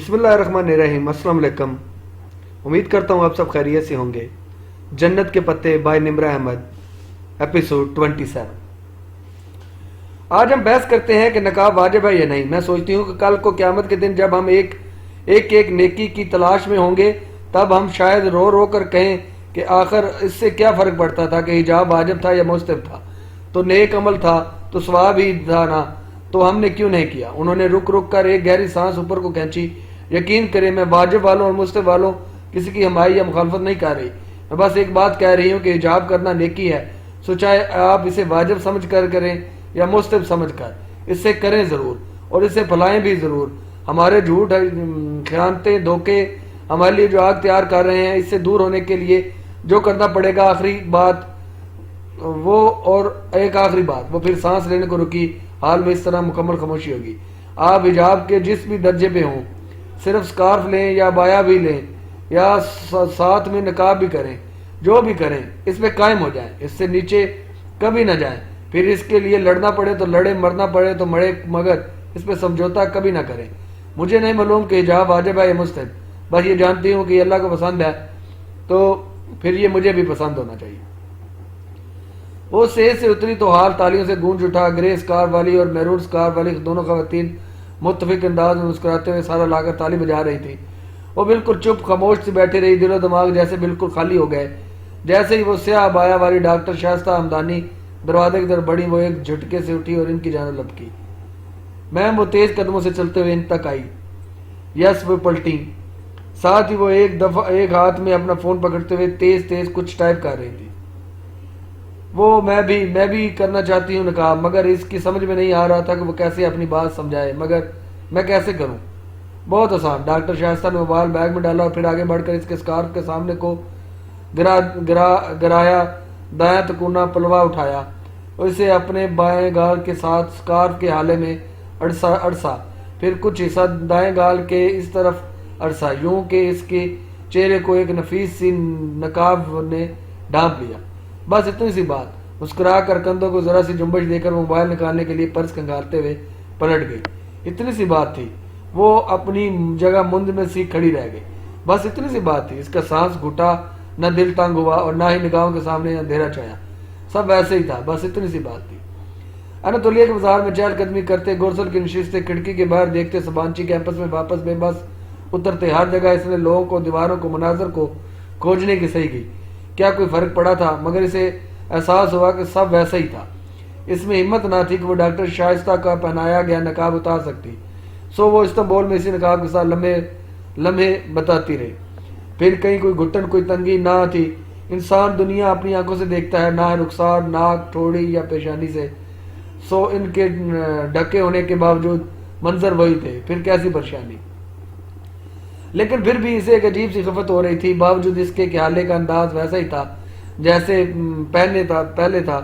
بسم اللہ الرحمن الرحیم۔ السلام علیکم، امید کرتا ہوں آپ سب خیریت سے ہوں گے۔ جنت کے پتے بائی نمرہ احمد، ایپیسوڈ 27۔ آج ہم بحث کرتے ہیں کہ نقاب واجب ہے یا نہیں۔ میں سوچتی ہوں کہ کل کو قیامت کے دن جب ہم ایک نیکی کی تلاش میں ہوں گے، تب ہم شاید رو رو کر کہیں کہ آخر اس سے کیا فرق پڑتا تھا کہ حجاب واجب تھا یا مستحب تھا، تو نیک عمل تھا تو ثواب ہی تھا نا، تو ہم نے کیوں نہیں کیا۔ انہوں نے رک رک کر ایک گہری سانس اوپر کو کھینچی۔ یقین کریں میں واجب والوں اور مستحب والوں کسی کی حمایت یا مخالفت نہیں کر رہی، میں بس ایک بات کہہ رہی ہوں کہ حجاب کرنا نیکی ہے، سو چاہے آپ اسے واجب سمجھ کر کریں یا مستحب سمجھ کر، اس سے کریں ضرور اور اسے پھیلائیں بھی ضرور۔ ہمارے جھوٹ، خیانتیں، دھوکے ہمارے لیے جو آگ تیار کر رہے ہیں، اس سے دور ہونے کے لیے جو کرنا پڑے گا آخری بات وہ پھر سانس لینے کو رکی حال میں اس طرح مکمل خاموشی ہوگی۔ آپ حجاب کے جس بھی درجے پہ ہوں، صرف سکارف لیں یا بایا بھی لیں یا ساتھ میں نقاب بھی کریں، جو بھی کریں اس پہ قائم ہو جائیں، اس سے نیچے کبھی نہ جائیں۔ پھر اس کے لیے لڑنا پڑے تو لڑیں، مرنا پڑے تو مرے، مگر اس پہ سمجھوتا کبھی نہ کریں۔ مجھے نہیں معلوم کہ حجاب واجب ہے یا مستحب، بس یہ جانتی ہوں کہ یہ اللہ کو پسند ہے، تو پھر یہ مجھے بھی پسند ہونا چاہیے۔ وہ سیز سے اتری تو حال تالیوں سے گونج اٹھا۔ گرے اسکار والی اور میرون اسکار والی دونوں خواتین متفق انداز میں مسکراتے ہوئے سارا لا کر تالی بجا رہی تھی۔ وہ بالکل چپ خاموش سے بیٹھی رہی، دل و دماغ جیسے بالکل خالی ہو گئے۔ جیسے ہی وہ سیاہ بایا والی ڈاکٹر شائستہ ہمدانی دروازے کی طرف بڑھی، وہ ایک جھٹکے سے اٹھی اور ان کی جانب لپکی۔ میم وہ تیز قدموں سے چلتے ہوئے ان تک آئی۔ یس وہ پلٹی، ساتھ ہی وہ ایک ہاتھ میں اپنا فون پکڑتے ہوئے تیز تیز کچھ ٹائپ کر رہی تھی۔ میں بھی کرنا چاہتی ہوں نقاب، مگر اس کی سمجھ میں نہیں آ رہا تھا کہ وہ کیسے اپنی بات سمجھائے، مگر میں کیسے کروں؟ بہت آسان۔ ڈاکٹر شائستہ نے موبائل بیگ میں ڈالا اور پھر آگے بڑھ کر اس کے سکارف کے سامنے کو گرایا، دایاں تکونا پلوا اٹھایا اور اسے اپنے بائیں گال کے ساتھ سکارف کے حالے میں اڑسا، پھر کچھ حصہ دائیں گال کے اس طرف اڑسا، یوں کہ اس کے چہرے کو ایک نفیس سی نقاب نے ڈھانپ لیا۔ بس اتنی سی بات۔ مسکرا کر کندھوں کو ذرا سی جنبش دے کر موبائل نکالنے کے لیے پرس کنگالتے ہوئے پلٹ گئی۔ اتنی سی بات تھی، وہ اپنی جگہ مند میں سی کھڑی رہ گئی۔ بس اتنی سی بات تھی۔ اس کا سانس گھٹا، نہ دل تنگ ہوا اور نہ ہی نگاہوں کے سامنے اندھیرا چھایا، سب ویسے ہی تھا، بس اتنی سی بات تھی۔ اناتولیہ کے بازار میں چہل قدمی کرتے، گورسل کی نشستیں کھڑکی کے باہر دیکھتے، سبانچی کیمپس میں واپس بے بس اترتے، ہر جگہ اس نے لوگوں کو، دیواروں کو، مناظر کو کھوجنے کی صحیح کی۔ کیا کوئی فرق پڑا تھا؟ مگر اسے احساس ہوا کہ سب ویسا ہی تھا۔ اس میں ہمت نہ تھی کہ وہ ڈاکٹر شائستہ کا پہنایا گیا نقاب اتار سکتی، سو وہ استنبول میں اسی نقاب کے ساتھ لمحے بتاتی رہی۔ پھر کہیں کوئی گھٹن، کوئی تنگی نہ تھی۔ انسان دنیا اپنی آنکھوں سے دیکھتا ہے، نہ رخسار، ناک، ٹھوڑی یا پیشانی سے، سو ان کے ڈھکے ہونے کے باوجود منظر وہی تھے، پھر کیسی پریشانی۔ لیکن پھر بھی اسے ایک عجیب سی خفت ہو رہی تھی، باوجود اس کے کہ حالے کا انداز ویسا ہی تھا جیسے پہلے تھا۔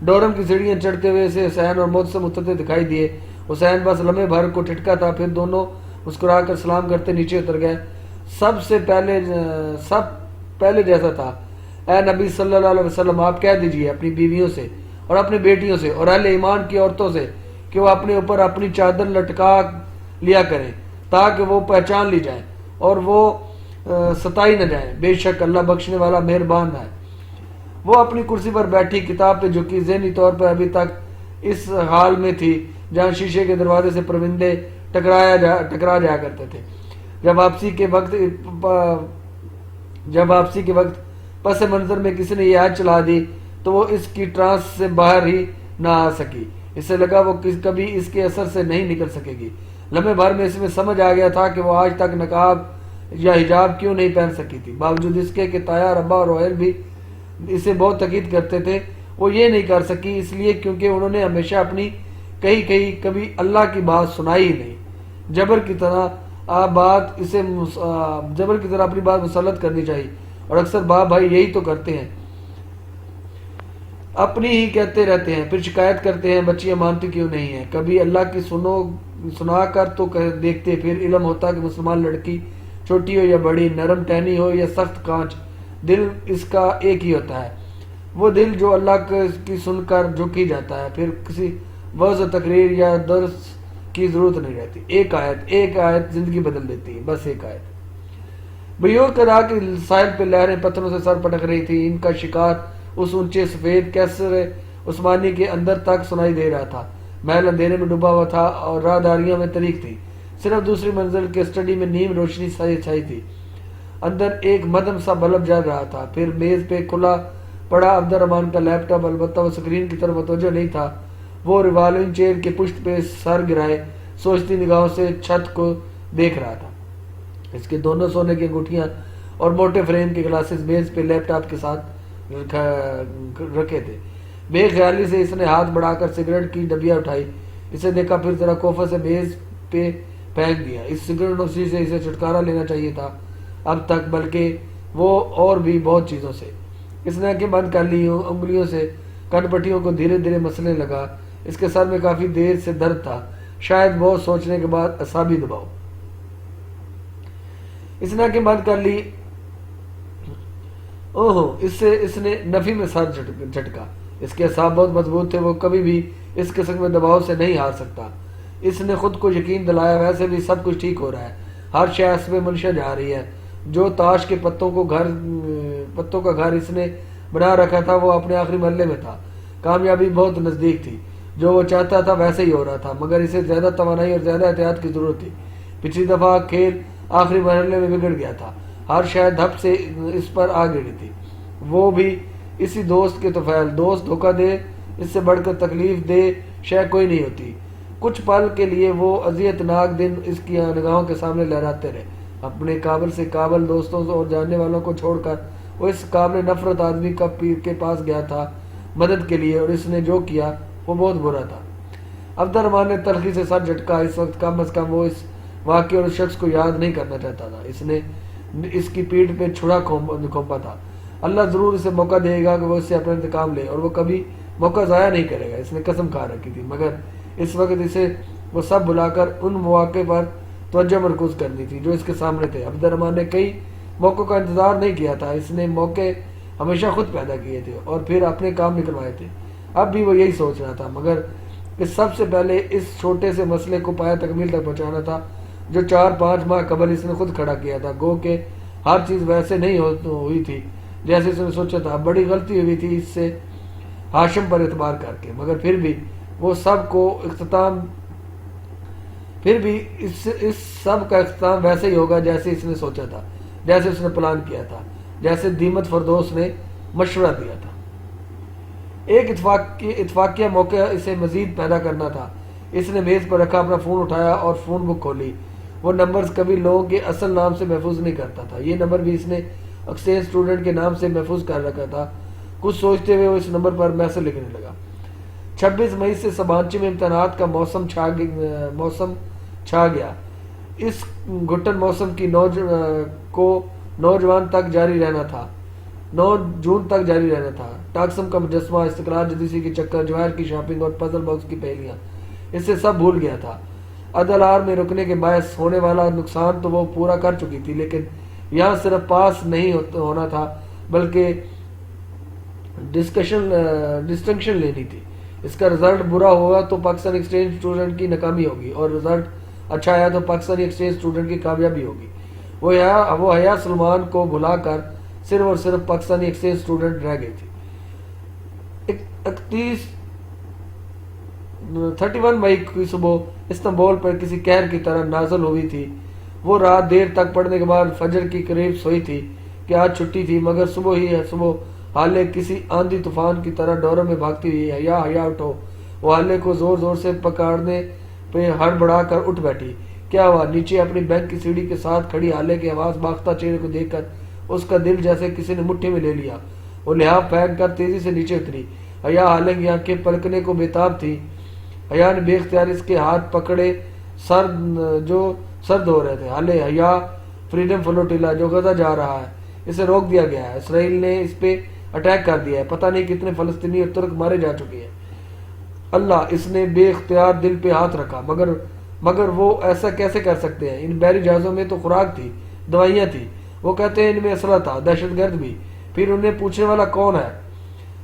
ڈورم کی سیڑھیاں چڑھتے ہوئے اسے حسین اور مجھ سے اترتے دکھائی دیے۔ حسین بس لمحے بھر کو ٹھٹکا تھا، پھر دونوں مسکرا کر سلام کرتے نیچے اتر گئے۔ سب پہلے جیسا تھا۔ اے نبی صلی اللہ علیہ وسلم، آپ کہہ دیجئے اپنی بیویوں سے اور اپنی بیٹیوں سے اور اہل ایمان کی عورتوں سے کہ وہ اپنے اوپر اپنی چادر لٹکا لیا کریں تاکہ وہ پہچان لی جائیں اور وہ ستائی نہ جائیں۔ بے شک اللہ بخشنے والا مہربان ہے۔ وہ اپنی کرسی پر بیٹھی، کتاب پہ جھکی، ذہنی طور پر ابھی تک اس حال میں تھی جہاں شیشے کے دروازے سے پرندے ٹکرا جایا کرتے تھے۔ جب واپسی کے وقت پس منظر میں کسی نے یہ آیت چلا دی تو وہ اس کی ٹرانس سے باہر ہی نہ آ سکی۔ اس سے لگا وہ کبھی اس کے اثر سے نہیں نکل سکے گی۔ لمحے بھر میں اس میں سمجھ آ گیا تھا کہ وہ آج تک نقاب یا حجاب کیوں نہیں پہن سکی تھی، باوجود اس کے کہ تایا، ربا اور روحیل بھی اسے بہت تاکید کرتے تھے۔ وہ یہ نہیں کر سکی اس لیے کیونکہ انہوں نے ہمیشہ اپنی کبھی اللہ کی بات سنائی ہی نہیں۔ جبر کی طرح اپنی بات مسلط کرنی چاہیے، اور اکثر باپ بھائی یہی تو کرتے ہیں، اپنی ہی کہتے رہتے ہیں، پھر شکایت کرتے ہیں بچیاں مانتی کیوں نہیں ہیں۔ کبھی اللہ کی سنا کر تو دیکھتے، پھر علم ہوتا کہ مسلمان لڑکی چھوٹی ہو یا بڑی، نرم ٹہنی ہو یا سخت کانچ، دل اس کا ایک ہی ہوتا ہے۔ وہ دل جو اللہ کی سن کر جھک ہی جاتا ہے، پھر کسی وعظ و تقریر یا درس کی ضرورت نہیں رہتی. ایک آیت زندگی بدل دیتی ہے، بس ایک آیت. بیور کرا کہ ساحل پہ لہریں پتھروں سے سر پٹک رہی تھی. ان کا شکار اس اونچے سفید کیسر عثمانی کے اندر تک سنائی دے رہا تھا. محل اندھیرے میں ڈوبا ہوا تھا اور راہداریوں میں طریق تھی. صرف دوسری منزل کے اسٹڈی میں نیم روشنی چھائی تھی. اندر ایک مدھم سا بلب جل رہا تھا. پھر میز پہ کھلا پڑا عبد الرحمان کا لیپ ٹاپ، البتہ وہ اسکرین کی طرف متوجہ نہیں تھا. وہ ریوالونگ چیئر کے پشت پہ سر گرائے سوچتی نگاہوں سے چھت کو دیکھ رہا تھا. اس کے دونوں سونے کی انگوٹھیاں اور موٹے فریم کے گلاسز میز پہ لیپ ٹاپ کے ساتھ رکھے تھے. بے خیالی سے اس نے ہاتھ بڑھا کر سگریٹ کی ڈبیا اٹھائی. اسے دیکھا، پھر ذرا کوفہ سے میز پہ پھینک دیا. اس سگریٹ نوشی سے اسے چھٹکارا لینا چاہیے تھا اب تک، بلکہ وہ اور بھی بہت چیزوں سے. اس نے آنکھیں بند کر لی، انگلیوں سے کن پٹیوں کو دھیرے دھیرے مسلنے لگا. اس کے سر میں کافی دیر سے درد تھا، شاید بہت سوچنے کے بعد اعصابی دباؤ. اس نے آنکھیں بند کر لی. اس نے نفی میں سر جھٹکا. اس کے اعصاب بہت مضبوط تھے، وہ کبھی بھی اس قسم کے دباؤ سے نہیں ہار سکتا. اس نے خود کو یقین دلایا ویسے بھی سب کچھ ٹھیک ہو رہا ہے، ہر شے اس میں منشا جا رہی ہے. جو تاش کے پتوں کا گھر اس نے بنا رکھا تھا وہ اپنے آخری مرحلے میں تھا. کامیابی بہت نزدیک تھی. جو وہ چاہتا تھا ویسے ہی ہو رہا تھا، مگر اسے زیادہ توانائی اور زیادہ احتیاط کی ضرورت تھی. پچھلی دفعہ کھیل آخری مرحلے میں بگڑ گیا تھا. ہر شے دھپ سے اس پر آ گئی تھی. وہ بھی اسی دوست کے طفیل. دوست دھوکہ دے، اس سے بڑھ کر تکلیف دے شے کوئی نہیں ہوتی. کچھ پل کے لیے وہ اذیت ناک دن اس کی نگاہوں کے سامنے لہراتے رہے. اپنے قابل سے قابل دوستوں اور جاننے والوں کو چھوڑ کر وہ اس قابل نفرت آدمی کا پیر کے پاس گیا تھا مدد کے لیے، اور اس نے جو کیا وہ بہت برا تھا. عبد الرحمان نے تلخی سے سر جھٹکا. اس وقت کم از کم وہ اس واقعے اور اس شخص کو یاد نہیں کرنا چاہتا تھا. اس نے اس کی پیٹھ پہ چھڑا کھونپا تھا. اللہ ضرور اسے موقع دے گا کہ وہ اس سے اپنا انتقام لے، اور وہ کبھی موقع ضائع نہیں کرے گا. اس نے قسم کھا رکھی تھی، مگر اس وقت اسے وہ سب بلا کر ان مواقع پر توجہ مرکوز کرنی تھی جو اس کے سامنے تھے. عبد الرحمان نے کئی موقعوں کا انتظار نہیں کیا تھا. اس نے موقع ہمیشہ خود پیدا کیے تھے اور پھر اپنے کام نکلوائے تھے. اب بھی وہ یہی سوچ رہا تھا، مگر اس سب سے پہلے اس چھوٹے سے مسئلے کو پایا تکمیل تک پہنچانا تھا جو 4-5 ماہ قبل اس نے خود کھڑا کیا تھا. گو کہ ہر چیز ویسے نہیں ہوئی تھی جیسے اس نے سوچا تھا. بڑی غلطی ہوئی تھی اس سے ہاشم پر اعتبار کر کے، مگر پھر بھی اس سب کا اختتام ویسے ہی ہوگا جیسے اس نے سوچا تھا، جیسے اس نے پلان کیا تھا، جیسے دیمت فردوس نے مشورہ دیا تھا. ایک اتفاقیہ موقع اسے مزید پیدا کرنا تھا. اس نے میز پر رکھا، اپنا فون اٹھایا اور فون بک کھولی. وہ نمبرز کبھی لوگوں کے اصل نام سے محفوظ نہیں کرتا تھا. یہ نمبر بھی اس نے ایکسچینج اسٹوڈنٹ کے نام سے محفوظ کر رکھا تھا. کچھ سوچتے ہوئے وہ اس نمبر پر میسج لکھنے لگا. 26 مئی سے سبانچی میں امتحانات کا موسم چھا گیا. اس گھٹن موسم کی 9 جون تک جاری رہنا تھا. ٹاکسم کا مجسمہ، استقلال جدیسی کی چکر، جواہر کی شاپنگ اور پزل باکس کی پہلیاں، اس سے سب بھول گیا تھا. ادلار میں رکنے کے باعث ہونے والا نقصان تو وہ پورا کر چکی تھی، لیکن یہاں صرف پاس نہیں ہونا تھا بلکہ ڈسٹنکشن لینی تھی. اس کا رزلٹ برا ہوگا تو پاکستانی ایکسچینج اسٹوڈنٹ کی ناکامی ہوگی، اور رزلٹ اچھا آیا تو پاکستانی ایکسچینج اسٹوڈنٹ کی کامیابی ہوگی. وہ حیا سلمان کو بھلا کر صرف اور صرف پاکستانی ایکسچینج اسٹوڈنٹ رہ گئی تھی. 31 مئی کی صبح استنبول پر کسی قہر کی طرح نازل ہوئی تھی. وہ رات دیر تک پڑھنے کے بعد فجر کی قریب سوئی تھی کہ آج چھٹی تھی، مگر صبح حالے کسی آندھی طوفان کی طرح ڈوروں میں بھاگتی ہوئی حیا اٹھو. وہ حالے کو زور زور سے پکڑنے پہ ہڑبڑا کر اٹھ بیٹھی. کیا ہوا؟ نیچے اپنی بینک کی سیڑھی کے ساتھ کھڑی حالے کے آواز باختہ چہرے کو دیکھ کر اس کا دل جیسے کسی نے مٹھی میں لے لیا. وہ لحاف پھینک کر تیزی سے نیچے اتری. حیا حالے کی آنکھیں پلکنے کو بےتاب تھی. حیا نے بے اختیار اس کے ہاتھ پکڑے جو سرد ہو رہے تھے. حیا فریڈم فلوٹیلا جو غزہ جا رہا ہے، اسے روک دیا گیا ہے. اسرائیل نے اس پہ اٹیک کر دیا ہے. پتہ نہیں کتنے فلسطینی اور ترک مارے جا چکے ہیں. اللہ! اس نے بے اختیار دل پہ ہاتھ رکھا. مگر وہ ایسا کیسے کر سکتے ہیں؟ ان بحری جہازوں میں تو خوراک تھی، دوائیاں تھی. وہ کہتے ہیں ان میں اسلحہ تھا، دہشت گرد بھی. پھر انہیں پوچھنے والا کون ہے؟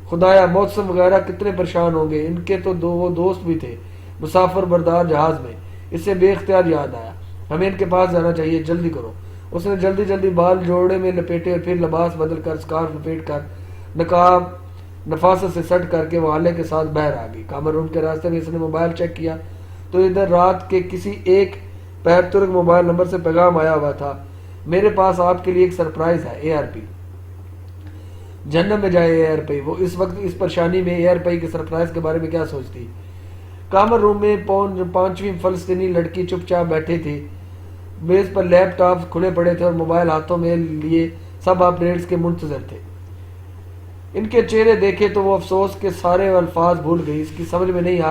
خدایا! موسم وغیرہ کتنے پریشان ہوں گے. ان کے تو وہ دوست بھی تھے مسافر بردار جہاز میں. اسے بے اختیار یاد آیا، ہمیں ان کے پاس جانا چاہیے، جلدی کرو۔ اس نے جلدی جلدی بال جوڑے میں لپیٹے اور پھر لباس بدل کر اسکارف لپیٹ کر نقاب نفاست سے سٹ کر کے وہ آلے کے ساتھ باہر آ گئی۔ کامر روم کے راستے میں اس نے موبائل چیک کیا تو ادھر رات کے کسی ایک پیر ترک موبائل نمبر سے پیغام آیا ہوا تھا، میرے پاس آپ کے لیے ایک سرپرائز ہے، اے آر پی جہنم میں جائے اے آر پی۔ وہ اس وقت اس پریشانی میں اے آر پی کے سرپرائز کے بارے میں کیا سوچتی؟ کامر روم میں پانچویں فلسطینی لڑکی چپ چاپ بیٹھی تھی، میز پر لیپ ٹاپ کھلے پڑے تھے اور موبائل ہاتھوں میں لیے سب اپڈیٹس کے منتظر تھے۔ ان کے چہرے دیکھے تو وہ افسوس کے سارے الفاظ بھول گئی، اس کی سمجھ میں نہیں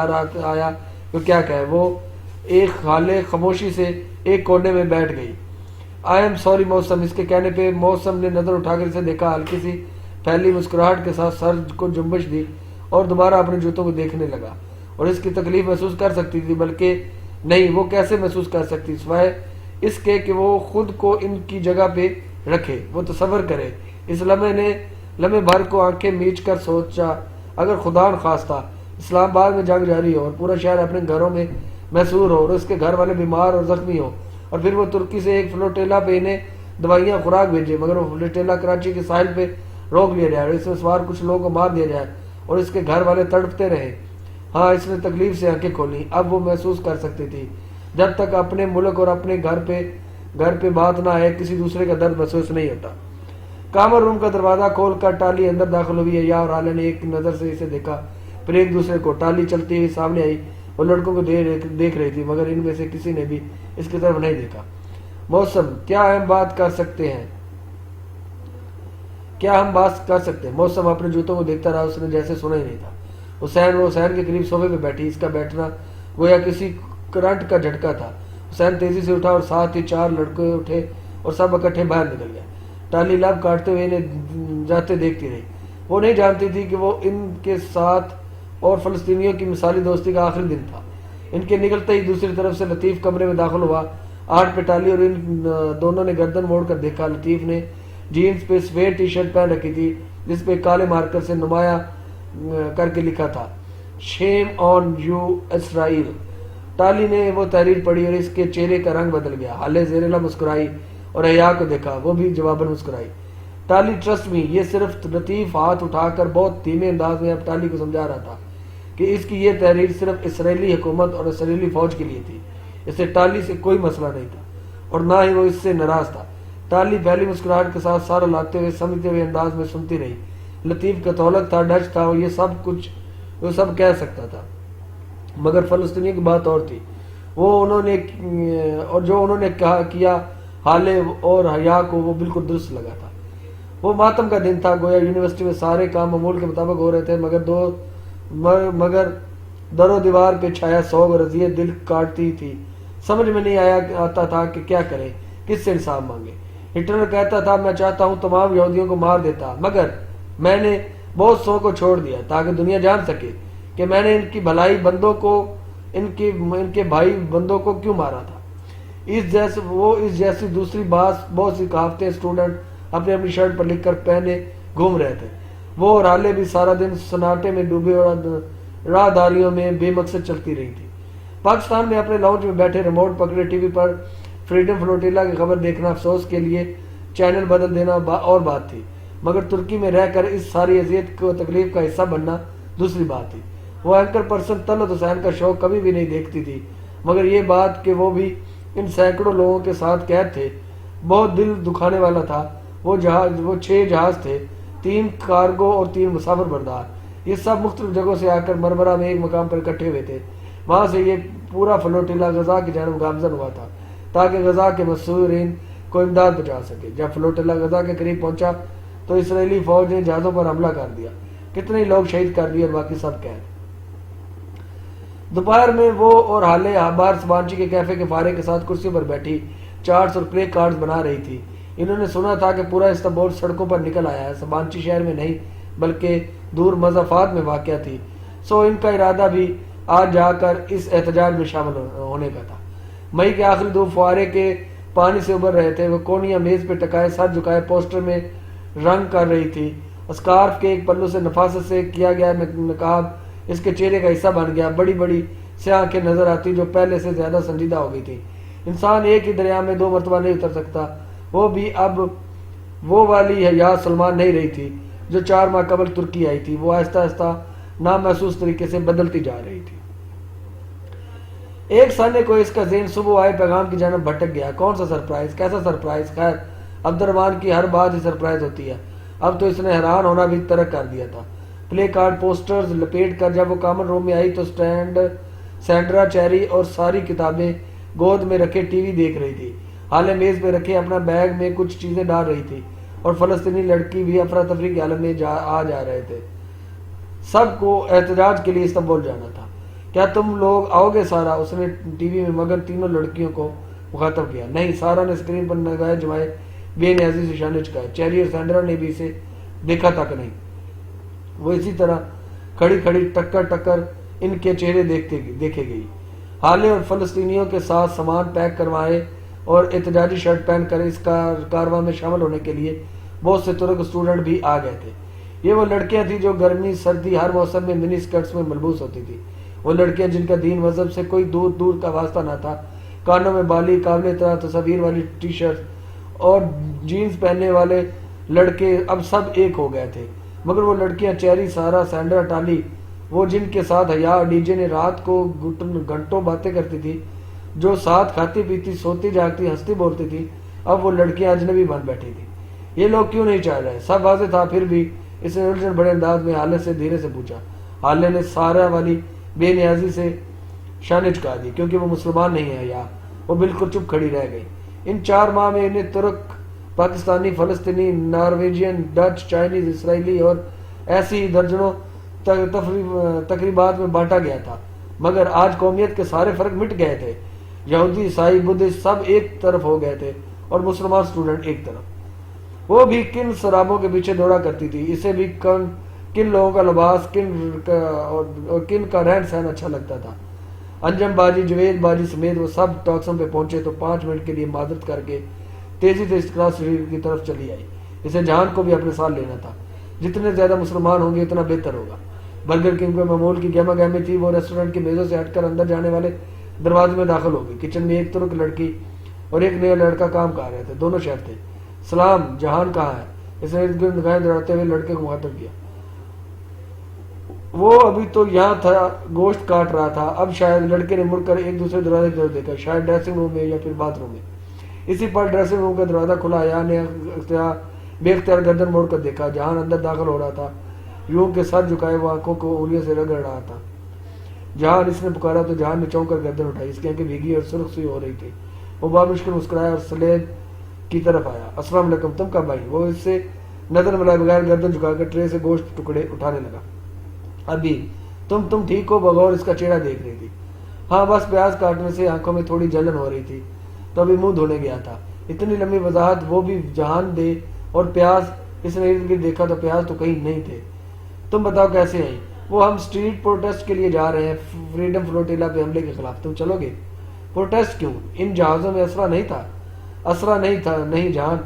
آیا وہ کیا کہے۔ وہ ایک حالے خاموشی سے ایک کونے میں بیٹھ گئی۔ آئی ایم سوری موسم، اس کے کہنے پہ موسم نے نظر اٹھا کر اسے دیکھا، ہلکی سی پھیلی مسکراہٹ کے ساتھ سر کو جنبش دی اور دوبارہ اپنے جوتوں کو دیکھنے لگا، اور اس کی تکلیف محسوس کر سکتی تھی، بلکہ نہیں، وہ کیسے محسوس کر سکتی سوائے اس کے کہ وہ خود کو ان کی جگہ پہ رکھے۔ وہ تصور کرے، اس لمحے بھر کو آنکھیں میچ کر سوچا، اگر خدا نخواستہ اسلام آباد میں جنگ جاری ہو اور پورا شہر اپنے گھروں میں محصور ہو اور اس کے گھر والے بیمار اور زخمی ہو، اور پھر وہ ترکی سے ایک فلوٹیلا پہ انہیں دوائیاں خوراک بھیجے، مگر وہ فلوٹیلا کراچی کے ساحل پہ روک لیا جائے اور اس میں سوار کچھ لوگوں کو مار دیا جائے اور اس کے گھر والے تڑپتے رہے۔ ہاں، اس نے تکلیف سے آنکھیں کھولیں۔ اب وہ محسوس کر سکتی تھی، جب تک اپنے ملک اور اپنے گھر پہ بات نہ آئے کسی دوسرے کا درد محسوس نہیں ہوتا۔ کامر روم کا دروازہ کھول کر ٹالی اندر داخل ہوئی۔ یا اور عالیہ نے ایک نظر سے اسے دیکھا، پھر ایک دوسرے کو۔ ٹالی چلتی ہوئی سامنے آئی، وہ لڑکوں کو دیکھ رہی تھی، مگر ان میں سے کسی نے بھی اس کی طرف نہیں دیکھا۔ موسم، کیا ہم بات کر سکتے ہیں؟ موسم اپنے جوتوں کو دیکھتا رہا، اس نے جیسے سنا ہی نہیں تھا۔ حسین کے قریب صوفے پہ بیٹھی، اس کا بیٹھنا گویا کسی کرنٹ کا جھٹکا تھا۔ حسین تیزی سے اٹھا اور ساتھ ہی 4 لڑکے اٹھے اور سب اکٹھے باہر نکل گئے۔ ٹالی لب کاٹتے ہوئے انہیں جاتے دیکھتی رہی۔ وہ نہیں جانتی تھی کہ وہ ان کے ساتھ اور فلسطینیوں کی مثالی دوستی کا آخری دن تھا۔ ان کے نکلتے ہی دوسری طرف سے لطیف کمرے میں داخل ہوا۔ آٹھ پہ ٹالی اور ان دونوں نے گردن موڑ کر دیکھا۔ لطیف نے جینز پہ سفید ٹی شرٹ پہن رکھی تھی جس پہ کالے مارکر سے نمایاں کر کے لکھا تھا، شیم آن یو اسرائیل۔ ٹالی نے وہ تحریر پڑھی اور اس کے چہرے کا رنگ بدل گیا۔ حالے زیرلا مسکرائی اور حیا کو دیکھا، وہ بھی جواباً مسکرائی۔ ٹالی ٹرسٹ می، یہ صرف لطیف ہاتھ اٹھا کر بہت دھیمے انداز میں اب ٹالی کو سمجھا رہا تھا کہ اس کی یہ تحریر صرف اسرائیلی حکومت اور اسرائیلی فوج کے لیے تھی۔ اس سے ٹالی سے کوئی مسئلہ نہیں تھا اور نہ ہی وہ اس سے ناراض تھا۔ ٹالی پہلی مسکراہٹ کے ساتھ سارا لاتے ہوئے سمجھتے ہوئے انداز میں سنتی رہی۔ لطیف کیتھولک تھا، ڈچ تھا اور یہ سب کہہ سکتا تھا، مگر فلسطینی کی بات اور تھی۔ جو انہوں نے کیا حالے اور حیا کو وہ بالکل درست لگا تھا۔ وہ ماتم کا دن تھا، گویا یونیورسٹی میں سارے کام معمول کے مطابق ہو رہے تھے، مگر در و دیوار پہ چھایا سوگ اور اذیت دل کاٹتی تھی۔ سمجھ میں نہیں آتا تھا کہ کیا کرے، کس سے انصاف مانگے۔ ہٹلر کہتا تھا، میں چاہتا ہوں تمام یہودیوں کو مار دیتا، مگر میں نے بہت سو کو چھوڑ دیا تاکہ دنیا جان سکے کہ میں نے ان کی بھلائی بندوں کو، ان کے بھائی بندوں کو کیوں مارا تھا۔ اس جیسی دوسری بہت سی کہاوتیں اسٹوڈنٹ اپنی شرٹ پر لکھ کر پہنے گھوم رہے تھے۔ وہ اور حالے بھی سارا دن سناٹے میں ڈوبے اور راہداریوں میں بے مقصد چلتی رہی تھی۔ پاکستان میں اپنے لاؤنج میں بیٹھے ریموٹ پکڑے ٹی وی پر فریڈم فلوٹیلا کی خبر دیکھنا، افسوس کے لیے چینل بدل دینا اور بات تھی، مگر ترکی میں رہ کر اس ساری اذیت کو تکلیف کا حصہ بننا دوسری بات تھی۔ وہ اینکر پرسن طلعت حسین کا شوق کبھی بھی نہیں دیکھتی تھی، مگر یہ بات کہ وہ بھی ان سینکڑوں لوگوں کے ساتھ قید تھے بہت دل دکھانے والا تھا۔ وہ 6 جہاز تھے، 3 کارگو اور 3 مسافر بردار۔ یہ سب مختلف جگہوں سے آ کر مرمرہ میں ایک مقام پر اکٹھے ہوئے تھے۔ وہاں سے یہ پورا فلوٹیلا غزہ کی جانب گامزن ہوا تھا تاکہ غزہ کے مسؤولین کو امداد پہنچا سکے۔ جب فلوٹیلا غزہ کے قریب پہنچا تو اسرائیلی فوج نے جہازوں پر حملہ کر دیا، کتنے لوگ شہید کر دیے اور باقی سب قید۔ دوپہر میں وہ اور حالے باہر سبانچی کے کیفے کے فارے کے ساتھ کرسی پر بیٹھی چارٹس اور پلے کارڈز بنا رہی تھی۔ انہوں نے سنا تھا کہ پورا استنبول سڑکوں پر نکل آیا ہے، سبانچی شہر میں نہیں بلکہ دور مضافات میں واقع تھی، سو ان کا ارادہ بھی آج جا کر اس احتجاج میں شامل ہونے کا تھا۔ مئی کے آخری دو فوارے کے پانی سے ابھر رہے تھے۔ وہ کونیاں میز پہ ٹکائے سر جھکائے پوسٹر میں رنگ کر رہی تھی۔ اسکارف کے ایک پلو سے نفاست سے کیا گیا نقاب اس کے چہرے کا حصہ بن گیا۔ بڑی بڑی سے آنکھیں نظر آتی جو پہلے سے زیادہ سنجیدہ ہو گئی تھی۔ انسان ایک ہی دریا میں 2 مرتبہ نہیں اتر سکتا، وہ بھی اب وہ والی حیات سلمان نہیں رہی تھی جو 4 ماہ قبل ترکی آئی تھی۔ وہ آہستہ آہستہ نامحسوس طریقے سے بدلتی جا رہی تھی۔ ایک سانے کو اس کا ذہن صبح آئے پیغام کی جانب بھٹک گیا۔ کون سا سرپرائز؟ کیسا سرپرائز؟ خیر، عبد الرحمن کی ہر بات ہی سرپرائز ہوتی ہے۔ اب تو اس نے حیران ہونا بھی ترک کر دیا تھا۔ پلے کارڈ پوسٹرز لپیٹ کر جب وہ کامن روم میں آئی تو سینڈرا چیری اور ساری کتابیں گود میں رکھے ٹی وی دیکھ رہی تھی۔ حالے میز پہ رکھے اپنا بیگ میں کچھ چیزیں ڈال رہی تھی اور فلسطینی لڑکی بھی افراتفری کے عالم میں آ جا رہے تھے۔ سب کو احتجاج کے لیے استنبول جانا تھا۔ کیا تم لوگ آؤ گے سارا؟ اس نے ٹی وی میں مگر تینوں لڑکیوں کو مخاطب کیا۔ نہیں، سارا نے اسکرین پر نگاہیں جمائے بے نیازی سے شانے چکائے۔ چیری اور سینڈرا نے بھی اسے دیکھا تک نہیں۔ وہ اسی طرح کھڑی کھڑی ٹکر ان کے چہرے دیکھے گئی۔ حالے اور فلسطینیوں کے ساتھ سامان پیک کروائے اور احتجاجی شرٹ پہن کر اس کارواں میں شامل ہونے کے لیے بہت سے ترک اسٹوڈنٹ بھی آ گئے تھے۔ یہ وہ لڑکیاں تھیں جو گرمی سردی ہر موسم میں منی اسکرٹس میں ملبوس ہوتی تھی۔ وہ لڑکیاں جن کا دین مذہب سے کوئی دور دور کا واسطہ نہ تھا، کانوں میں بالی، قابل اطلاع تصاویر والی ٹی شرٹ اور جینز پہننے والے لڑکے اب سب ایک ہو گئے تھے۔ مگر وہ لڑکیاں چیری، سارا، سینڈرا، ٹالی، وہ جن کے ساتھ حیا اور ڈی جے نے رات کو گھنٹوں باتیں کرتی تھی، جو ساتھ کھاتی پیتی، سوتی جاگتی، ہنستی بولتی تھی، اب وہ لڑکیاں اجنبی بن بیٹھی تھیں۔ یہ لوگ کیوں نہیں چاہ رہے؟ سب واضح تھا، پھر بھی اس نے الجھن بڑے انداز میں حالے سے دھیرے سے پوچھا۔ حالے نے سارا والی بے نیازی سے شانے چکا دی، کیونکہ وہ مسلمان نہیں ہے یا وہ بالکل چپ کھڑی رہ گئی۔ ان 4 ماہ میں انہیں ترک، پاکستانی، فلسطینی، نارویجین، ڈچ، چائنیز، اسرائیلی اور ایسی ہی درجنوں تقریبات میں بانٹا گیا تھا، مگر آج قومیت کے سارے فرق مٹ گئے تھے۔ یہودی، عیسائی، بدھسٹ سب ایک طرف ہو گئے تھے اور مسلمان اسٹوڈنٹ ایک طرف۔ وہ بھی کن شرابوں کے پیچھے دوڑا کرتی تھی، اسے بھی کن لوگوں کا لباس اور کن کا رہن سہن اچھا لگتا تھا۔ انجم باجی، جوید باجی سمیت وہ سب ٹاکسم پہ پہنچے تو 5 منٹ کے لیے معذرت کر کے تیزی سے استقلال شریف کی طرف چلی آئی۔ اسے جہان کو بھی اپنے ساتھ لینا تھا۔ جتنے زیادہ مسلمان ہوں گے اتنا بہتر ہوگا۔ برگر کنگ میں معمول کی گہما گہمی تھی۔ وہ ریسٹورنٹ کی میزوں سے ہٹ کر اندر جانے والے دروازے میں داخل ہو گئی۔ کچن میں ایک ترک لڑکی اور ایک نیا لڑکا کام کر رہے تھے، دونوں شیف تھے۔ سلام، جہان کہاں ہے؟ اس نے ارد گرد نگاہیں دوڑاتے ہوئے لڑکے کو مخاطب کیا۔ وہ ابھی تو یہاں تھا، گوشت کاٹ رہا تھا۔ اب شاید لڑکے نے مڑ کر ایک دوسرے دروازے کی طرف دیکھا، شاید ڈریسنگ روم میں یا پھر باتھ روم میں۔ اسی پر ڈریسنگ روم کا دروازہ کھلا۔ حیا نے بے اختیار گردن موڑ کر دیکھا۔ جہان اندر داخل ہو رہا تھا، یوں کہ سر جھکائے وہ آنکھوں کو انگلیوں سے رگڑ رہا تھا۔ جہان، اس نے پکارا تو جہان نے چونک کر گردن اٹھائی۔ اس کی آنکھیں بھیگی اور سرخ سی ہو رہی تھی۔ وہ بامشکل مسکرایا اور سلیب کی طرف آیا۔ السلام علیکم، تم کب آئی؟ وہ اس سے نظر ملائے بغیر گردن جھکا کر ٹرے سے گوشت ٹکڑے اٹھانے لگا۔ ابھی تم ٹھیک ہو؟ بغور اس کا چہرہ دیکھ رہی تھی۔ ہاں، بس پیاز کاٹنے سے آنکھوں میں تھوڑی جلن ہو رہی تھی تو ابھی منہ دھونے گیا تھا۔ اتنی لمبی وضاحت، وہ بھی جہان دے، اور پیاز؟ اس نے ارد گرد دیکھا تو پیاز تو کہیں نہیں تھے۔ تم بتاؤ کیسے آئی؟ وہ ہم اسٹریٹ پروٹیسٹ کے لیے جا رہے ہیں، فریڈم فلوٹیلا پہ حملے کے خلاف۔ تم چلو گے؟ پروٹیسٹ کیوں؟ ان جہازوں میں اسلحہ نہیں تھا؟ اسلحہ نہیں تھا؟ نہیں جہان،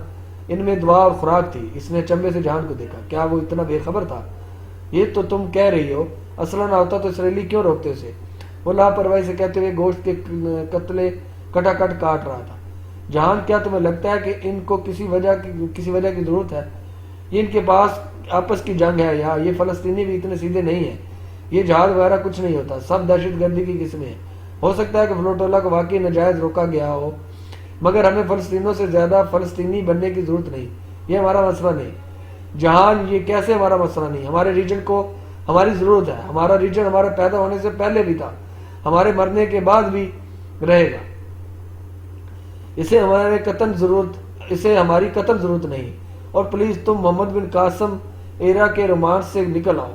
ان میں دعا اور خوراک تھی۔ اس نے چمبے سے جہان کو دیکھا۔ کیا وہ اتنا بے خبر تھا؟ یہ تو تم کہہ رہی ہو، اسلحہ نہ ہوتا تو اسرائیلی کیوں روکتے اسے؟ وہ لاپرواہی سے کہتے ہوئے گوشت کے قطلے کٹا کاٹ رہا تھا۔ جہان، کیا تمہیں لگتا ہے کہ ان کو کسی وجہ کی ضرورت ہے؟ یہ ان کے پاس آپس کی جنگ ہے، یا یہ فلسطینی بھی اتنے سیدھے نہیں ہیں۔ یہ جہاد وغیرہ کچھ نہیں ہوتا، سب دہشت گردی کی قسمیں ہیں۔ ہو سکتا ہے کہ فلوٹولا کو واقعی ناجائز روکا گیا ہو، مگر ہمیں فلسطینیوں سے زیادہ فلسطینی بننے کی ضرورت نہیں۔ یہ ہمارا مسئلہ نہیں۔ جہان، یہ کیسے ہمارا مسئلہ نہیں؟ ہمارے ریجن کو ہماری ضرورت ہے۔ ہمارا ریجن ہمارے پیدا ہونے سے پہلے بھی تھا، ہمارے مرنے کے بعد بھی رہے گا۔ اسے ہماری قطن ضرورت نہیں۔ اور پلیز تم محمد بن قاسم ایرا کے رومانس سے نکل آؤ۔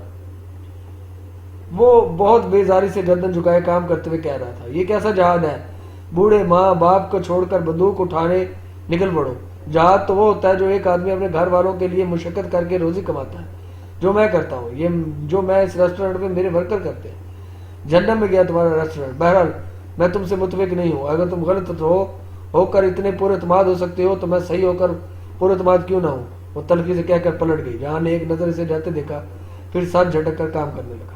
وہ بہت بیزاری سے گردن جھکائے کام کرتے ہوئے کہہ رہا تھا۔ یہ کیسا جہاد ہے؟ بوڑھے ماں باپ کو چھوڑ کر بندوق اٹھانے نکل پڑو۔ جہاد تو وہ ہوتا ہے جو ایک آدمی اپنے گھر والوں کے لیے مشقت کر کے روزی کماتا ہے، جو میں کرتا ہوں، یہ جو میں اس ریسٹورنٹ میں میرے ورکر کرتے ہیں۔ جہنم میں گیا تمہارا ریسٹورنٹ۔ بہرحال میں تم سے متفق نہیں ہوں۔ اگر تم غلط ہو کر اتنے پر اعتماد ہو سکتے ہو تو میں صحیح ہو کر پر اعتماد کیوں نہ ہوں؟ وہ تلخی سے کہہ کر پلٹ گئی۔ جہاں نے ایک نظر اسے جاتے دیکھا، پھر ساتھ جھٹک کر کام کرنے لگا۔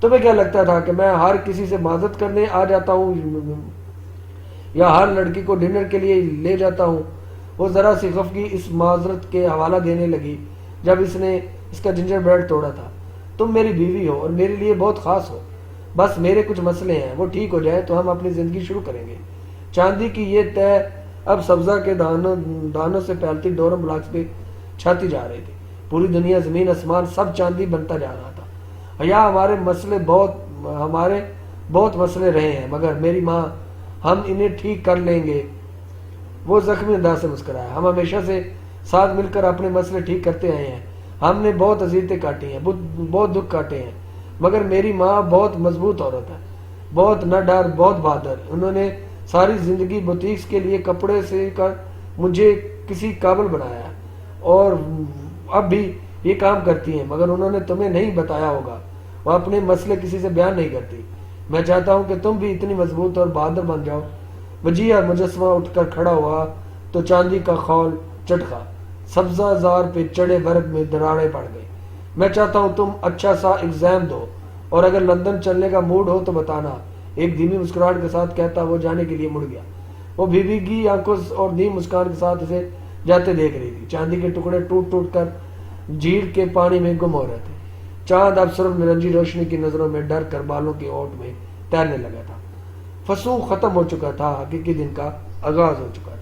تمہیں کیا لگتا تھا کہ میں ہر کسی سے معذرت کرنے آ جاتا ہوں یا ہر لڑکی کو ڈنر کے لیے لے جاتا ہوں؟ وہ ذرا سی خفگی اس معذرت کے حوالہ دینے لگی جب اس نے اس کا جنجر بریڈ توڑا تھا۔ تم میری بیوی ہو اور میرے لیے بہت خاص ہو، بس میرے کچھ مسئلے ہیں، وہ ٹھیک ہو جائے تو ہم اپنی زندگی شروع کریں گے۔ چاندی کی یہ طے اب سبزہ کے دانوں سے پھیلتی ڈورم بلاکس پہ چھاتی جا رہی تھی۔ پوری دنیا، زمین آسمان، سب چاندی بنتا جا رہا تھا۔ یا ہمارے بہت مسئلے رہے ہیں، مگر میری ماں، ہم انہیں ٹھیک کر لیں گے۔ وہ زخمی انداز سے مسکرایا۔ ہم ہمیشہ سے ساتھ مل کر اپنے مسئلے ٹھیک کرتے آئے ہیں۔ ہم نے بہت اذیتیں کاٹی ہیں، بہت دکھ کاٹے ہیں، مگر میری ماں بہت مضبوط عورت ہے، بہت نہ ڈر، بہت بہادر۔ انہوں نے ساری زندگی بوتیکس کے لیے کپڑے سی کر مجھے کسی قابل بنایا ہے، اور اب بھی یہ کام کرتی ہیں، مگر انہوں نے تمہیں نہیں بتایا ہوگا، وہ اپنے مسئلے کسی سے بیان نہیں کرتی۔ میں چاہتا ہوں کہ تم بھی اتنی مضبوط اور بہادر بن جاؤ۔ وجیہ مجسمہ اٹھ کر کھڑا ہوا تو چاندی کا خول چٹکا، سبزہ زار پہ چڑے برگ میں دراڑیں پڑ گئی۔ میں چاہتا ہوں تم اچھا سا ایگزام دو، اور اگر لندن چلنے کا موڈ ہو تو بتانا، ایک دھیمی مسکراہٹ کے ساتھ کہتا وہ جانے کے لیے مڑ گیا۔ وہ بھیگی آنکھوں اور دھیمی مسکان کے ساتھ اسے جاتے دیکھ رہی تھی۔ چاندی کے ٹکڑے ٹوٹ ٹوٹ کر جھیل کے پانی میں گم ہو رہے تھے۔ چاند اب سرخ نارنجی روشنی کی نظروں میں ڈر کر بالوں کی اوٹ میں تیرنے لگا تھا۔ فسوق ختم ہو چکا تھا، حقیقی دن کا آغاز ہو چکا تھا۔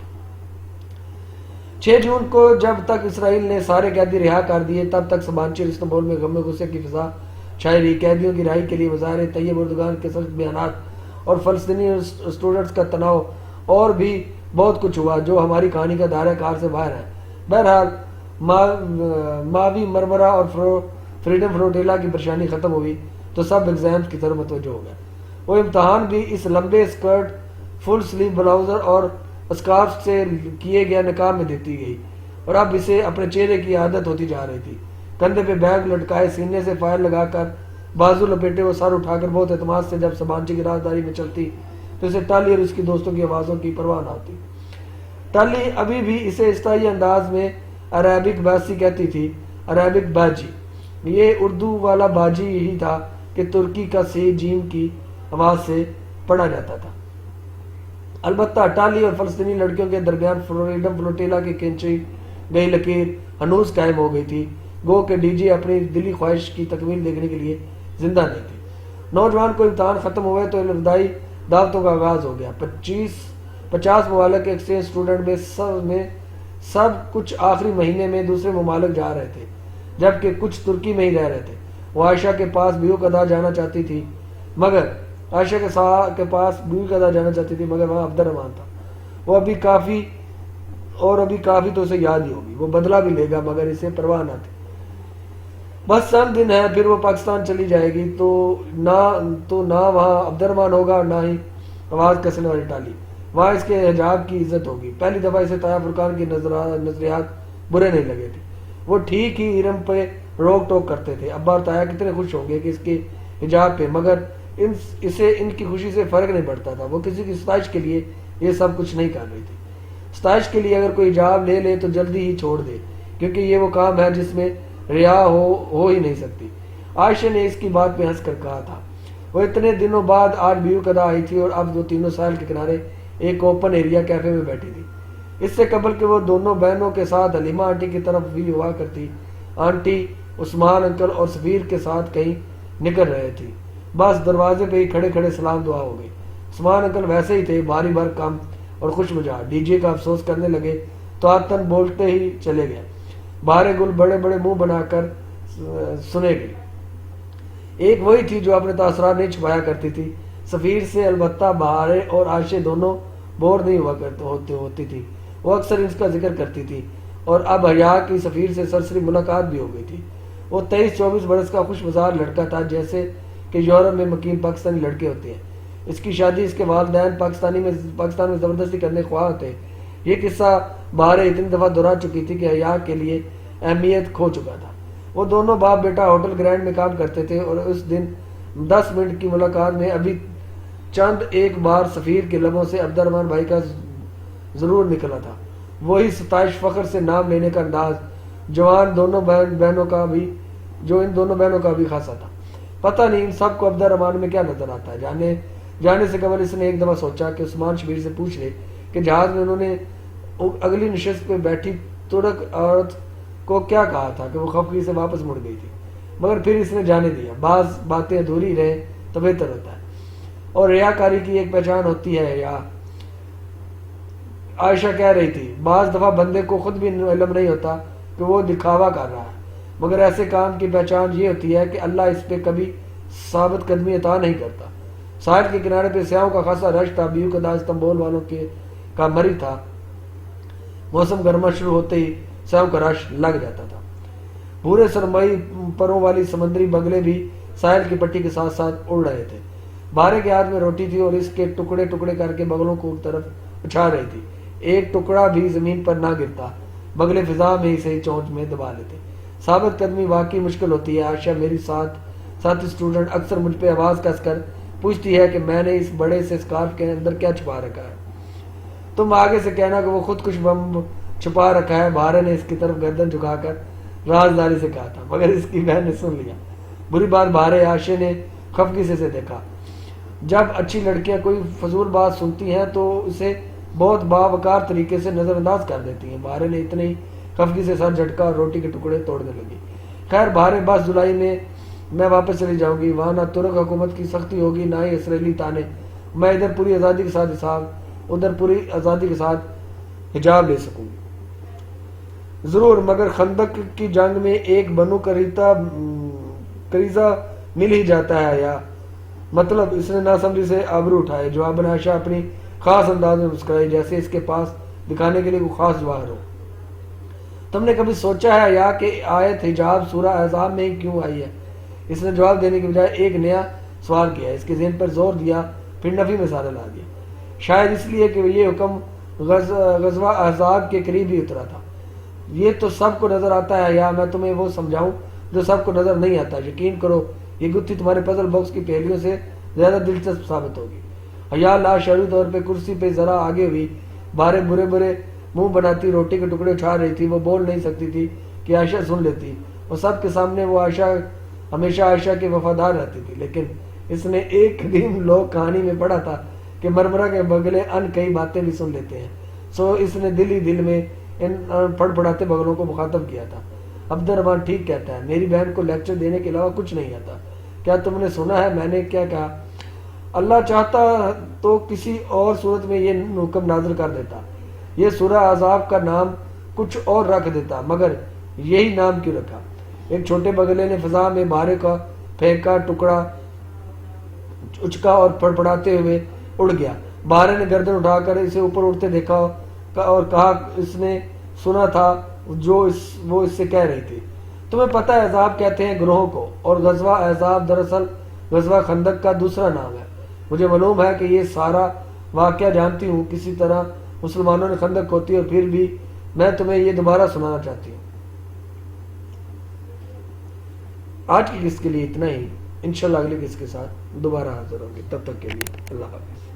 6 جون کو جب تک اسرائیل نے سارے قیدی رہا کر دیے، تب تک سبانچی اور استنبول میں غم غصے کی فضا چھائی رہی۔ قیدیوں کی رہائی کے لیے مظاہرے، طیب اردگان کے سخت بیانات اور فلسطینی اسٹوڈنٹس کا تناؤ، اور بھی بہت کچھ ہوا جو ہماری کہانی کا دائرہ کار سے باہر ہے۔ بہرحال ماوی مرمرہ اور فریڈم فلوٹیلا کی پریشانی ختم ہوئی تو سب ایگزامز کی طرف متوجہ ہو گئے۔ وہ امتحان بھی اس لمبے اسکرٹ، فل سلیو بلاؤزر اور اسکارف سے کیے گئے نقاب میں دیتی گئی، اور اب اسے اپنے چہرے کی عادت ہوتی جا رہی تھی۔ کندھے پہ بیگ لٹکائے، سینے سے فائل لگا کر، بازو لپیٹے وہ سر اٹھا کر بہت اعتماد سے جب سبانچی کی رازداری میں چلتی تو اسے ٹالی اور اس کی دوستوں کی آوازوں کی پرواہ نہ ہوتی۔ ٹالی ابھی بھی اسے استائی انداز میں عربک باسی کہتی تھی، عربک باجی۔ یہ اردو والا باجی ہی تھا کہ ترکی کا سی جیم کی آواز سے پڑھا جاتا تھا۔ البتہ ٹالی اور فلسطینی لڑکیوں کے درمیان فریڈم فلوٹیلا کی کھینچی گئی لکیر ہنوز قائم ہو گئی تھی، گو کہ ڈی جے اپنی دلی خواہش کی تکمیل دیکھنے کے لیے زندہ نہیں تھی۔ نوجوان کو امتحان ختم ہوئے تو ابتدائی دعوتوں کا آغاز ہو گیا۔ 50 ممالک کے ایکسچینج اسٹوڈنٹ میں سب کچھ آخری مہینے میں دوسرے ممالک جا رہے تھے، جبکہ کچھ ترکی میں ہی رہ رہے تھے۔ وہ عائشہ کے پاس بیوی قضا جانا چاہتی تھی، مگر وہاں عبد الرحمان تھا۔ وہ ابھی کافی تو اسے یاد ہی ہوگی، وہ بدلہ بھی لے گا، مگر اسے پرواہ نہ تھی۔ بس چند دن ہے، پھر وہ پاکستان چلی جائے گی، تو نہ وہاں عبد الرحمان ہوگا اور نہ ہی آواز کسنے والی ٹالی۔ وہاں اس کے حجاب کی عزت ہوگی۔ پہلی دفعہ اسے طاہر فرقان کی نظریات برے نہیں لگے تھے۔ وہ ٹھیک ہی ارم پہ روک ٹوک کرتے تھے۔ ابا اور طاہر کتنے خوش ہوں گے کہ اس کے حجاب پہ، مگر اسے ان کی خوشی سے فرق نہیں پڑتا تھا۔ وہ کسی کی ستائش کے لیے یہ سب کچھ نہیں کر رہی تھی۔ ستائش کے لیے اگر کوئی حجاب لے لے تو جلدی ہی چھوڑ دے، کیونکہ یہ وہ کام ہے جس میں ریا ہو ہی نہیں سکتی۔ عائشہ نے اس کی بات پہ ہنس کر کہا تھا۔ وہ اتنے دنوں بعد آج بیوی قضا آئی تھی اور اب وہ تینوں ساحل کے کنارے ایک اوپن ایریا کیفے میں بیٹھی تھی۔ اس سے قبل کہ وہ دونوں بہنوں کے ساتھ حلیمہ آنٹی کی طرف بھی ہوا کرتی، آنٹی، عثمان انکل اور سفیر کے ساتھ کہیں نکل رہے تھی۔ بس دروازے پہ ہی کھڑے کھڑے سلام دعا ہو گئی۔ عثمان انکل ویسے ہی تھے، بھاری بھر کم اور خوش مزاج۔ ڈی جے کا افسوس کرنے لگے تو آتن بولتے ہی چلے گئے۔ بہارے گل بڑے بڑے منہ بنا کر سنے گئی۔ ایک وہی تھی جو اپنے تاثرات نہیں چھپایا کرتی تھی۔ سفیر سے البتہ بہارے اور عائشہ دونوں بور نہیں ہوتی تھی۔ وہ اکثر اس کا ذکر کرتی تھی، اور اب حیا کی سفیر سے سرسری ملاقات بھی ہو گئی تھی۔ وہ 23-24 برس کا خوش مزاج لڑکا تھا، جیسے کہ یورپ میں مقیم پاکستانی لڑکے ہوتے ہیں۔ اس کی شادی اس کے والدین پاکستان میں زبردستی کرنے خواہ تھے۔ یہ قصہ بہارے اتنی دفعہ دہرا چکی تھی کہ حیا کے لیے اہمیت کھو چکا تھا۔ وہ دونوں باپ بیٹا ہوٹل گرینڈ میں کام کرتے تھے، اور اس دن 10 منٹ کی ملاقات میں ابھی چند ایک بار سفیر کے لبوں سے عبد الرحمان بھائی کا ضرور نکلا تھا۔ وہی ستائش، فخر سے نام لینے کا انداز، جو ان دونوں بہنوں کا بھی خاصا تھا۔ پتہ نہیں ان سب کو عبد الرحمن میں کیا نظر آتا ہے۔ جانے سے قبل اس نے ایک دفعہ سوچا کہ عثمان شبیر سے پوچھ لے کہ جہاز میں انہوں نے اگلی نشست پہ بیٹھی ترک عورت کو کیا کہا تھا کہ وہ خفگی سے واپس مڑ گئی تھی، مگر پھر اس نے جانے دیا۔ بعض باتیں ادھوری رہے تو بہتر ہوتا ہے، اور ریاکاری کی ایک پہچان ہوتی ہے یا عائشہ کہہ رہی تھی بعض دفعہ بندے کو خود بھی علم نہیں ہوتا کہ وہ دکھاوا کر رہا ہے، مگر ایسے کام کی پہچان یہ ہوتی ہے کہ اللہ اس پہ کبھی ثابت قدمی عطا نہیں کرتا۔ ساحل کے کنارے پہ سیاحوں کا خاصا رش تھا، بیو کا داز استنبول والوں کا مری تھا۔ موسم گرما شروع ہوتے ہی سیاحوں کا رش لگ جاتا تھا۔ بھورے سرمئی پروں والی سمندری بگلے بھی ساحل کی پٹی کے ساتھ ساتھ اڑ رہے تھے۔ بارے کے ہاتھ میں روٹی تھی اور اس کے ٹکڑے ٹکڑے کر کے بگلوں کو طرف اچھا رہی تھی، ایک ٹکڑا بھی زمین پر نہ گرتا، بگلے فضا میں ہی صحیح چونچ میں دبا لیتے۔ ثابت قدمی واقعی مشکل ہوتی ہے۔ عائشہ میری ساتھی اسٹوڈنٹ اکثر مجھ پہ آواز کس کر پوچھتی ہے کہ میں نے اس بڑے سے اسکارف کے اندر کیا چھپا رکھا ہے، تم آگے سے کہنا کہ وہ خود کچھ بم چھپا رکھا ہے۔ بھارے نے اس کی طرف گردن جھکا کر رازداری سے کہا تھا، مگر اس کی بہن نے سن لیا۔ بری بات بھارے عائشہ نے خفگی سے دیکھا۔ جب اچھی لڑکیاں کوئی فضول بات سنتی ہیں تو اسے بہت باوقار طریقے سے نظر انداز کر دیتی ہیں۔ بھارے نے اتنے ہی خفگی سے سر جھٹکا اور روٹی کے ٹکڑے توڑنے لگی۔ خیر بھارے، بس جولائی میں واپس چلی جاؤں گی، وہاں نہ ترک حکومت کی سختی ہوگی نہ ہی اسرائیلی تانے، میں ادھر پوری آزادی کے ساتھ ادھر پوری آزادی کے ساتھ حجاب لے سکوں گی۔ ضرور، مگر خندق کی جنگ میں ایک بنو قریظہ مل ہی جاتا ہے یا مطلب؟ اس نے ناسمجھی سے آبرو اٹھائے۔ جواباً عائشہ اپنی خاص انداز میں مسکرائی، جیسے اس کے پاس دکھانے کے لیے کوئی خاص جواہر ہو۔ تم نے کبھی سوچا ہے یا کہ آیت حجاب سورہ احزاب میں ہی کیوں آئی ہے؟ اس نے جواب دینے کی بجائے ایک نیا سوال کیا، اس کے ذہن پر زور دیا، پھر نفی میں سارا لا دیا۔ شاید اس لیے کہ یہ حکم غزوہ احزاب کے قریب ہی اترا تھا۔ یہ تو سب کو نظر آتا ہے، یا میں تمہیں وہ سمجھاؤں جو سب کو نظر نہیں آتا؟ یقین کرو یہ گتھی تمہارے پزل باکس کی پہیلیوں سے زیادہ دلچسپ ثابت ہوگی۔ حیا لاشعوری طور پہ کرسی پہ ذرا آگے ہوئی، بارے برے منہ بناتی روٹی کے ٹکڑے اچھا رہی تھی۔ وہ بول نہیں سکتی تھی کہ عائشہ سن لیتی، اور سب کے سامنے وہ ہمیشہ عائشہ کے وفادار رہتی تھی، لیکن اس نے ایک قدیم لوک کہانی میں پڑھا تھا کہ مرمرہ کے بگلے ان کئی باتیں بھی سن لیتے ہیں، سو اس نے دل ہی دل میں ان پڑپڑاتے بگلوں کو مخاطب کیا تھا۔ عبد الرحمن ٹھیک کہتا ہے، میری بہن کو لیکچر دینے کے علاوہ کچھ نہیں آتا۔ کیا تم نے سنا ہے میں نے کیا کہا؟ اللہ چاہتا تو کسی اور صورت میں یہ حکم نازل کر دیتا، یہ سورہ احزاب کا نام کچھ اور رکھ دیتا، مگر یہی نام کیوں رکھا؟ ایک چھوٹے بگلے نے فضا میں بھارے کا پھینکا ٹکڑا اچکا اور پڑپڑاتے ہوئے اڑ گیا۔ بھارے نے گردن اٹھا کر اسے اوپر اڑتے دیکھا اور کہا اس نے سنا تھا جو وہ اس سے کہہ رہی تھی۔ تمہیں پتہ ہے احزاب کہتے ہیں گروہوں کو، اور غزوہ احزاب دراصل غزوہ خندق کا دوسرا نام ہے۔ مجھے معلوم ہے کہ یہ سارا واقعہ جانتی ہوں، کسی طرح مسلمانوں نے خندق ہوتی، اور پھر بھی میں تمہیں یہ دوبارہ سنانا چاہتی ہوں۔ آج کی قسط کے لیے اتنا ہی، انشاءاللہ اگلی قسط کے ساتھ دوبارہ حاضر ہوں گے، تب تک کے لیے اللہ حافظ۔